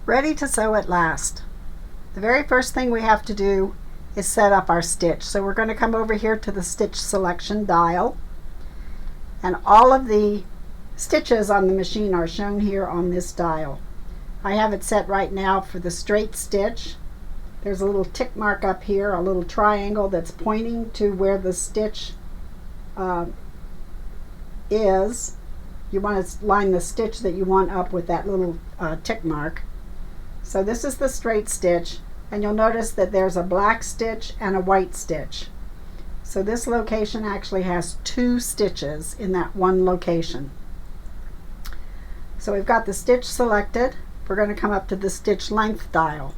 Ready to sew at last. The very first thing we have to do is set up our stitch. So we're going to come over here to the stitch selection dial, and all of the stitches on the machine are shown here on this dial. I have it set right now for the straight stitch. There's a little tick mark up here, a little triangle that's pointing to where the stitch is. You want to line the stitch that you want up with that little tick mark. So this is the straight stitch, and you'll notice that there's a black stitch and a white stitch. So this location actually has two stitches in that one location. So we've got the stitch selected. We're going to come up to the stitch length dial,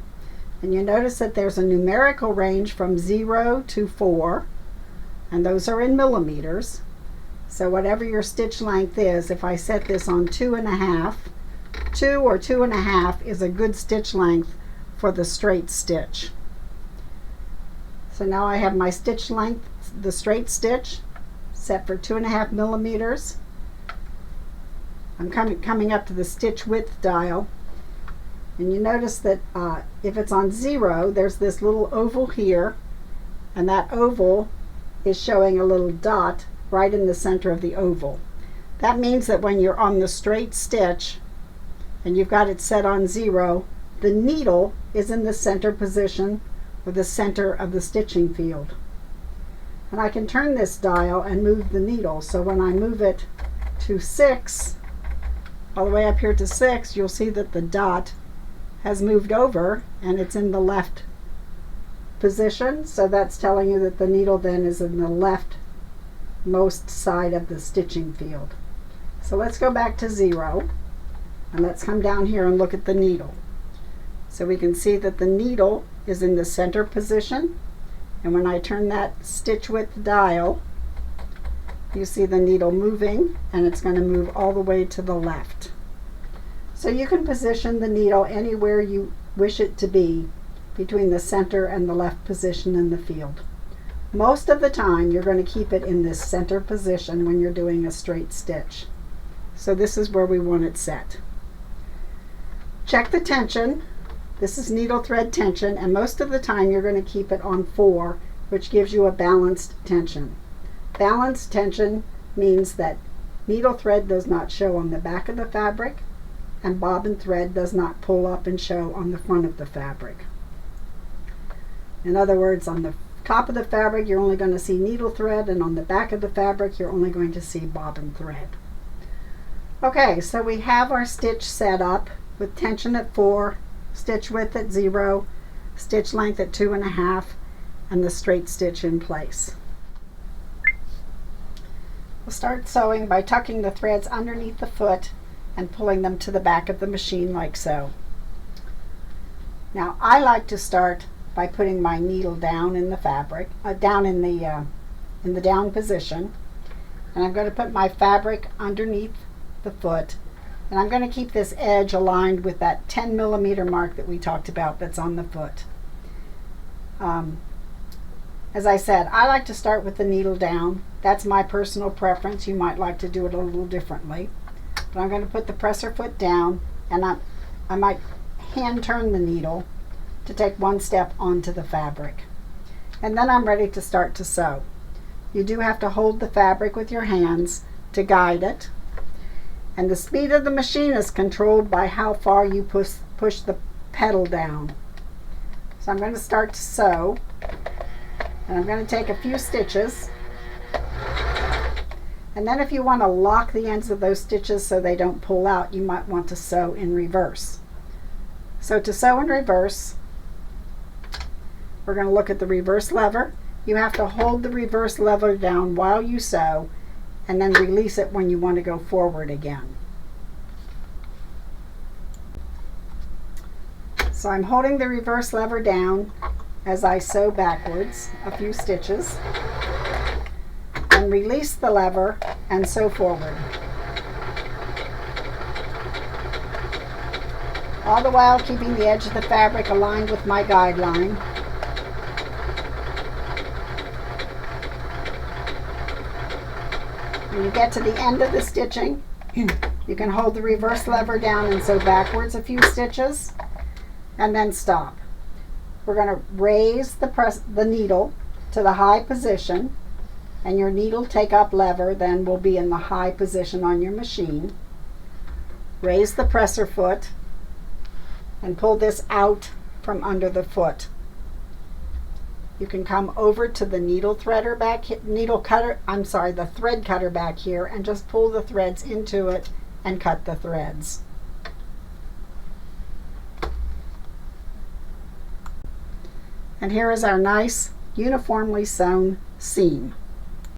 and you notice that there's a numerical range from 0 to 4, and those are in millimeters. So whatever your stitch length is, if I set this on 2.5, 2 or 2.5 is a good stitch length for the straight stitch. So now I have my stitch length, the straight stitch, set for 2.5 millimeters. I'm coming up to the stitch width dial, and you notice that if it's on 0, there's this little oval here, and that oval is showing a little dot right in the center of the oval. That means that when you're on the straight stitch and you've got it set on 0, the needle is in the center position, or the center of the stitching field. And I can turn this dial and move the needle. So when I move it to 6, all the way up here to 6, you'll see that the dot has moved over and it's in the left position. So that's telling you that the needle then is in the leftmost side of the stitching field. So let's go back to 0, and let's come down here and look at the needle. So we can see that the needle is in the center position, and when I turn that stitch width dial, you see the needle moving, and it's going to move all the way to the left. So you can position the needle anywhere you wish it to be between the center and the left position in the field. Most of the time you're going to keep it in this center position when you're doing a straight stitch. So this is where we want it set. Check the tension. This is needle thread tension, and most of the time you're going to keep it on 4, which gives you a balanced tension. Balanced tension means that needle thread does not show on the back of the fabric, and bobbin thread does not pull up and show on the front of the fabric. In other words, on the top of the fabric you're only going to see needle thread, and on the back of the fabric you're only going to see bobbin thread. Okay, so we have our stitch set up with tension at 4, stitch width at 0, stitch length at 2.5, and the straight stitch in place. We'll start sewing by tucking the threads underneath the foot and pulling them to the back of the machine like so. Now I like to start by putting my needle down in the fabric, down in the down position, and I'm going to put my fabric underneath the foot, and I'm going to keep this edge aligned with that 10 millimeter mark that we talked about that's on the foot. As I said, I like to start with the needle down. That's my personal preference. You might like to do it a little differently. But I'm going to put the presser foot down, and I might hand turn the needle to take one step onto the fabric. And then I'm ready to start to sew. You do have to hold the fabric with your hands to guide it. And the speed of the machine is controlled by how far you push the pedal down. So I'm going to start to sew, and I'm going to take a few stitches. And then if you want to lock the ends of those stitches so they don't pull out, you might want to sew in reverse. So to sew in reverse, we're going to look at the reverse lever. You have to hold the reverse lever down while you sew, and then release it when you want to go forward again. So I'm holding the reverse lever down as I sew backwards a few stitches, and release the lever and sew forward. All the while keeping the edge of the fabric aligned with my guideline. When you get to the end of the stitching, you can hold the reverse lever down and sew backwards a few stitches, and then stop. We're going to raise the needle to the high position, and your needle take up lever then will be in the high position on your machine. Raise the presser foot and pull this out from under the foot. You can come over to the the thread cutter back here, and just pull the threads into it and cut the threads. And here is our nice uniformly sewn seam.